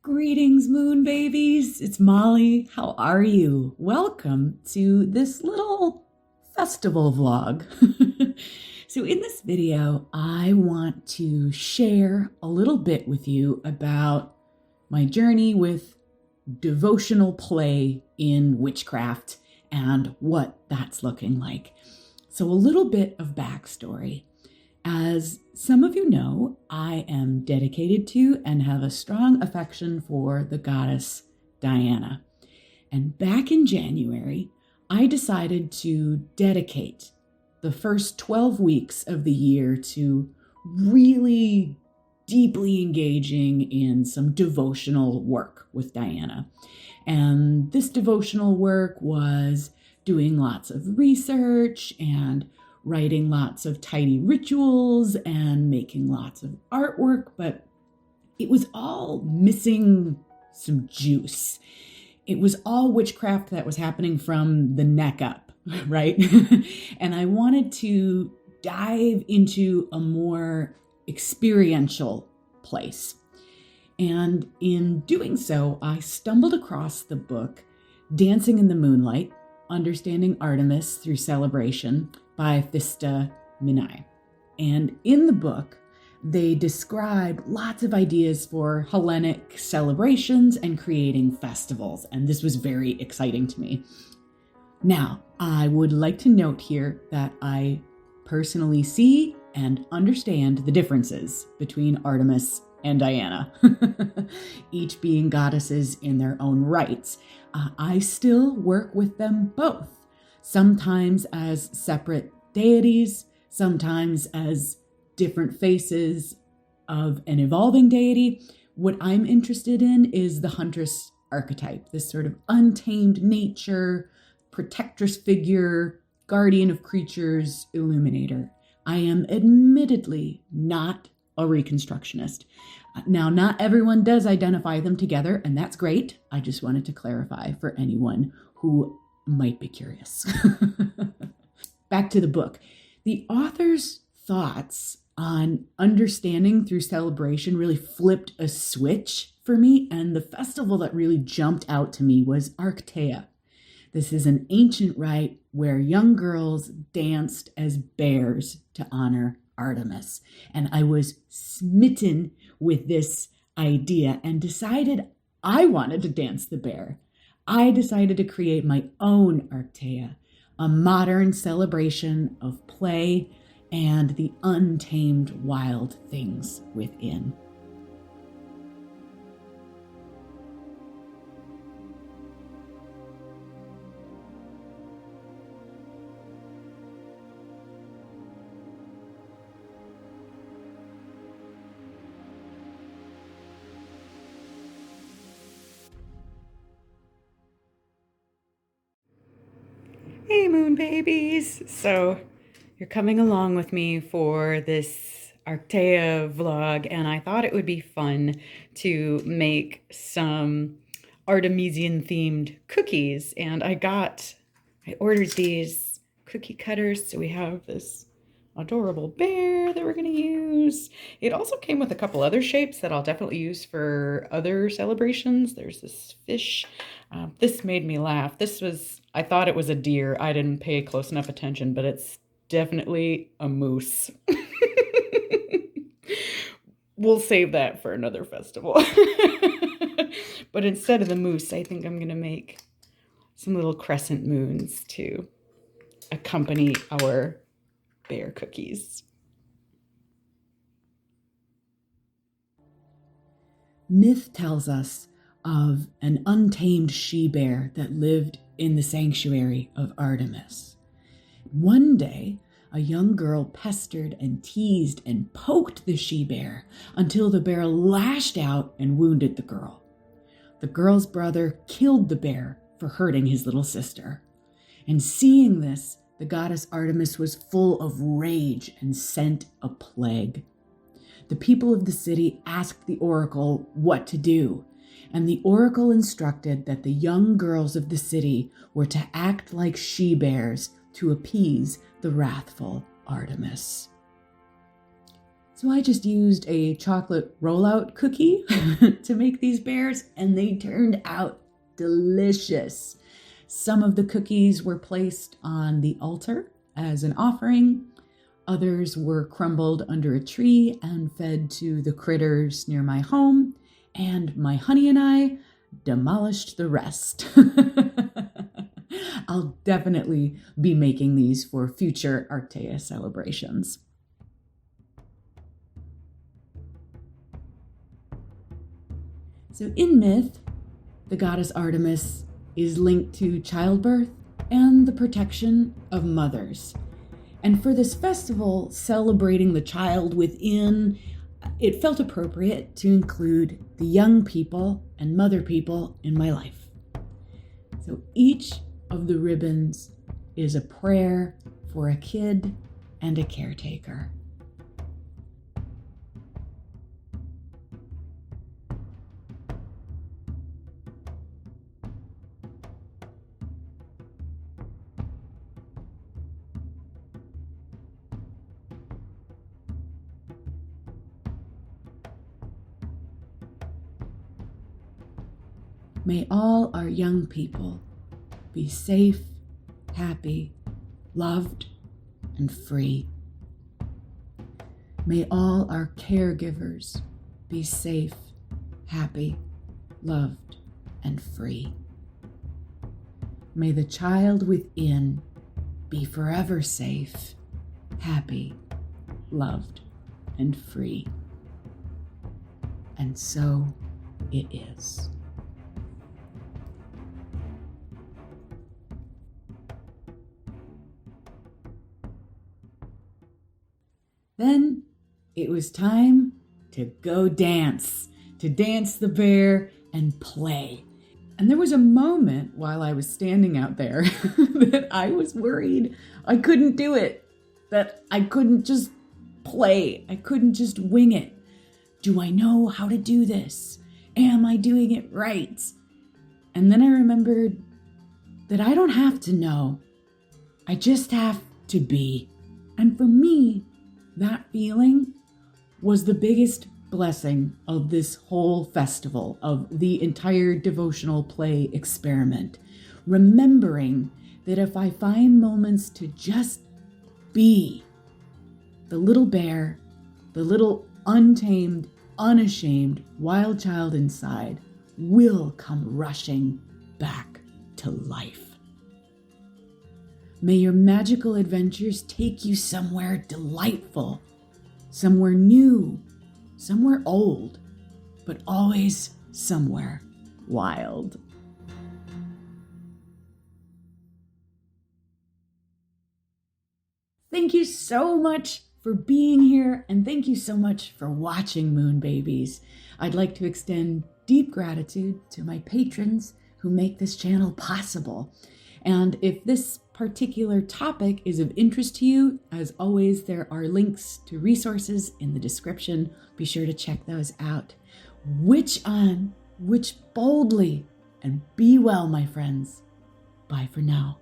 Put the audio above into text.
Greetings, moon babies. It's Molly. How are you? Welcome to this little festival vlog. So in this video, I want to share a little bit with you about my journey with devotional play in witchcraft and what that's looking like. So a little bit of backstory. As some of you know, I am dedicated to and have a strong affection for the goddess Diana. And back in January, I decided to dedicate the first 12 weeks of the year to really deeply engaging in some devotional work with Diana. And this devotional work was doing lots of research and writing lots of tidy rituals and making lots of artwork, but it was all missing some juice. It was all witchcraft that was happening from the neck up, right? And I wanted to dive into a more experiential place. And in doing so, I stumbled across the book Dancing in the Moonlight, Understanding Artemis Through Celebration by Thista Minai. And in the book, they describe lots of ideas for Hellenic celebrations and creating festivals. And this was very exciting to me. Now, I would like to note here that I personally see and understand the differences between Artemis and Diana, each being goddesses in their own rights. I still work with them both, sometimes as separate deities, sometimes as different faces of an evolving deity. What I'm interested in is the huntress archetype, this sort of untamed nature, protectress figure, guardian of creatures, illuminator. I am admittedly not a Reconstructionist. Now, not everyone does identify them together, and that's great. I just wanted to clarify for anyone who might be curious. Back to the book. The author's thoughts on understanding through celebration really flipped a switch for me, and the festival that really jumped out to me was Arctea. This is an ancient rite where young girls danced as bears to honor Artemis. And I was smitten with this idea and decided I wanted to dance the bear. I decided to create my own Arctea, a modern celebration of play and the untamed wild things within. Hey, moon babies! So you're coming along with me for this Arctea vlog, and I thought it would be fun to make some Artemisian themed cookies. And I ordered these cookie cutters, so we have this adorable bear that we're going to use. It also came with a couple other shapes that I'll definitely use for other celebrations. There's this fish. This made me laugh. I thought it was a deer. I didn't pay close enough attention, but it's definitely a moose. We'll save that for another festival. But instead of the moose, I think I'm going to make some little crescent moons to accompany our bear cookies. Myth tells us of an untamed she-bear that lived in the sanctuary of Artemis. One day, a young girl pestered and teased and poked the she-bear until the bear lashed out and wounded the girl. The girl's brother killed the bear for hurting his little sister. And seeing this, the goddess Artemis was full of rage and sent a plague. The people of the city asked the oracle what to do, and the oracle instructed that the young girls of the city were to act like she-bears to appease the wrathful Artemis. So I just used a chocolate rollout cookie to make these bears, and they turned out delicious. Some of the cookies were placed on the altar as an offering. Others were crumbled under a tree and fed to the critters near my home. And my honey and I demolished the rest. I'll definitely be making these for future Arctea celebrations. So in myth, the goddess Artemis is linked to childbirth and the protection of mothers. And for this festival celebrating the child within, it felt appropriate to include the young people and mother people in my life. So each of the ribbons is a prayer for a kid and a caretaker. May all our young people be safe, happy, loved, and free. May all our caregivers be safe, happy, loved, and free. May the child within be forever safe, happy, loved, and free. And so it is. Then it was time to go dance, to dance the bear and play. And there was a moment while I was standing out there that I was worried I couldn't do it, that I couldn't just play, I couldn't just wing it. Do I know how to do this? Am I doing it right? And then I remembered that I don't have to know, I just have to be. And for me, that feeling was the biggest blessing of this whole festival, of the entire devotional play experiment. Remembering that if I find moments to just be, the little bear, the little untamed, unashamed wild child inside will come rushing back to life. May your magical adventures take you somewhere delightful, somewhere new, somewhere old, but always somewhere wild. Thank you so much for being here, and thank you so much for watching Moon Babies. I'd like to extend deep gratitude to my patrons who make this channel possible. And if this particular topic is of interest to you, as always, there are links to resources in the description. Be sure to check those out. Witch on, witch boldly, and be well, my friends. Bye for now.